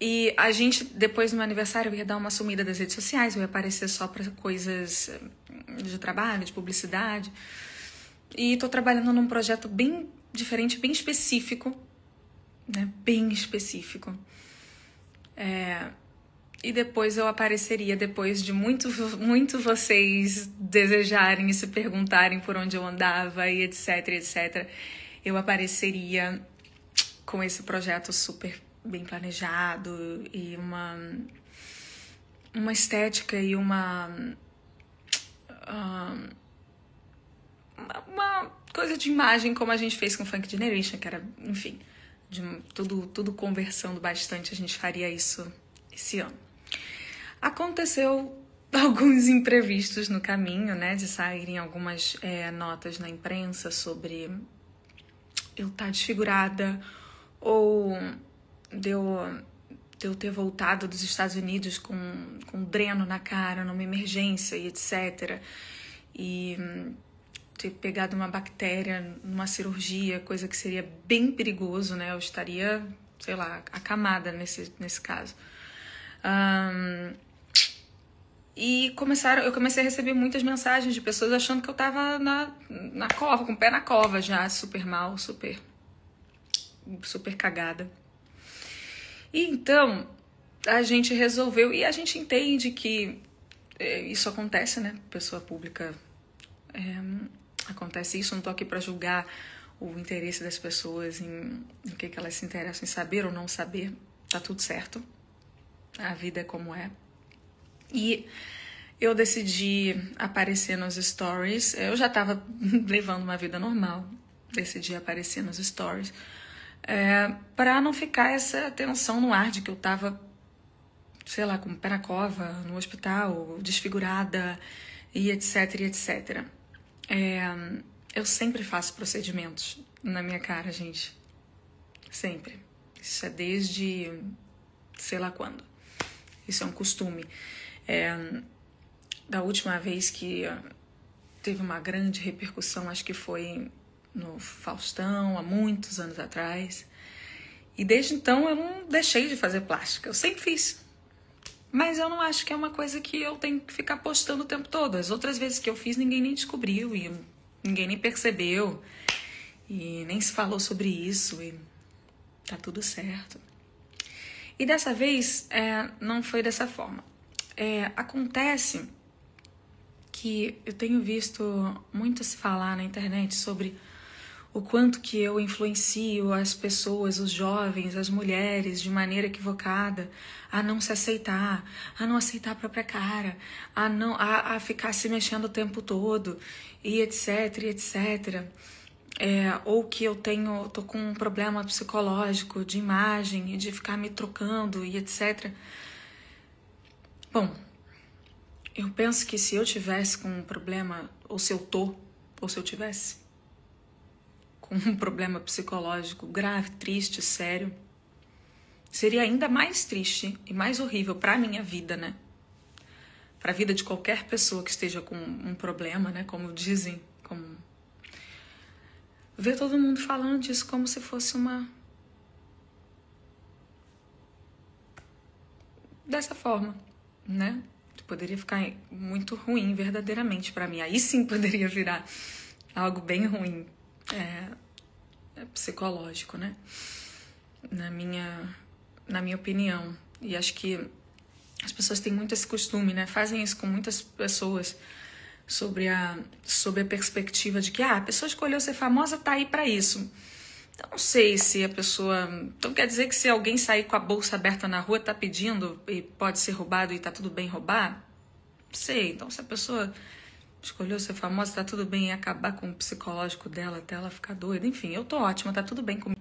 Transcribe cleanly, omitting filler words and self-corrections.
E a gente, depois do meu aniversário, eu ia dar uma sumida das redes sociais, eu ia aparecer só para coisas de trabalho, de publicidade. E tô trabalhando num projeto bem diferente, bem específico, né? Bem específico. E depois eu apareceria, depois de muito vocês desejarem e se perguntarem por onde eu andava e etc, etc. Eu apareceria com esse projeto super bem planejado e uma estética e uma coisa de imagem como a gente fez com Funk Generation, que era, enfim, tudo conversando bastante, a gente faria isso esse ano. Aconteceu alguns imprevistos no caminho, né, de saírem algumas notas na imprensa sobre eu estar desfigurada ou de eu ter voltado dos Estados Unidos com dreno na cara, numa emergência e etc. E ter pegado uma bactéria numa cirurgia, coisa que seria bem perigoso, né? Eu estaria, sei lá, acamada nesse caso. E eu comecei a receber muitas mensagens de pessoas achando que eu tava na cova, com o pé na cova já, super mal, super cagada. E então, a gente resolveu, e a gente entende que isso acontece, né? Pessoa pública, acontece isso, não tô aqui pra julgar o interesse das pessoas em o que elas se interessam em saber ou não saber, tá tudo certo. A vida é como é. E eu decidi aparecer nos stories. Eu já tava levando uma vida normal. Decidi aparecer nos stories. Pra não ficar essa tensão no ar de que eu tava, sei lá, com o pé na cova, no hospital, desfigurada e etc, etc. Eu sempre faço procedimentos na minha cara, gente. Sempre. Isso é desde sei lá quando. Isso é um costume. Da última vez que teve uma grande repercussão, acho que foi no Faustão, há muitos anos atrás. E desde então eu não deixei de fazer plástica. Eu sempre fiz. Mas eu não acho que é uma coisa que eu tenho que ficar postando o tempo todo. As outras vezes que eu fiz, ninguém nem descobriu e ninguém nem percebeu. E nem se falou sobre isso e tá tudo certo. E dessa vez, não foi dessa forma. Acontece que eu tenho visto muito se falar na internet sobre o quanto que eu influencio as pessoas, os jovens, as mulheres, de maneira equivocada, a não se aceitar, a não aceitar a própria cara, a ficar se mexendo o tempo todo, e etc, etc. Ou que eu tô com um problema psicológico de imagem e de ficar me trocando e etc. Bom, eu penso que se eu tivesse com um problema, ou se eu tivesse com um problema psicológico grave, triste, sério, seria ainda mais triste e mais horrível pra minha vida, né? Pra vida de qualquer pessoa que esteja com um problema, né? Como dizem, ver todo mundo falando disso como se fosse dessa forma, né? Poderia ficar muito ruim verdadeiramente pra mim. Aí sim poderia virar algo bem ruim, psicológico, né? Na minha opinião. E acho que as pessoas têm muito esse costume, né? Fazem isso com muitas pessoas sobre a perspectiva de que a pessoa escolheu ser famosa, tá aí pra isso. Então, não sei se a pessoa... Então quer dizer que se alguém sair com a bolsa aberta na rua, tá pedindo e pode ser roubado e tá tudo bem roubar? Não sei. Então se a pessoa escolheu ser famosa, tá tudo bem acabar com o psicológico dela até ela ficar doida. Enfim, eu tô ótima, tá tudo bem comigo.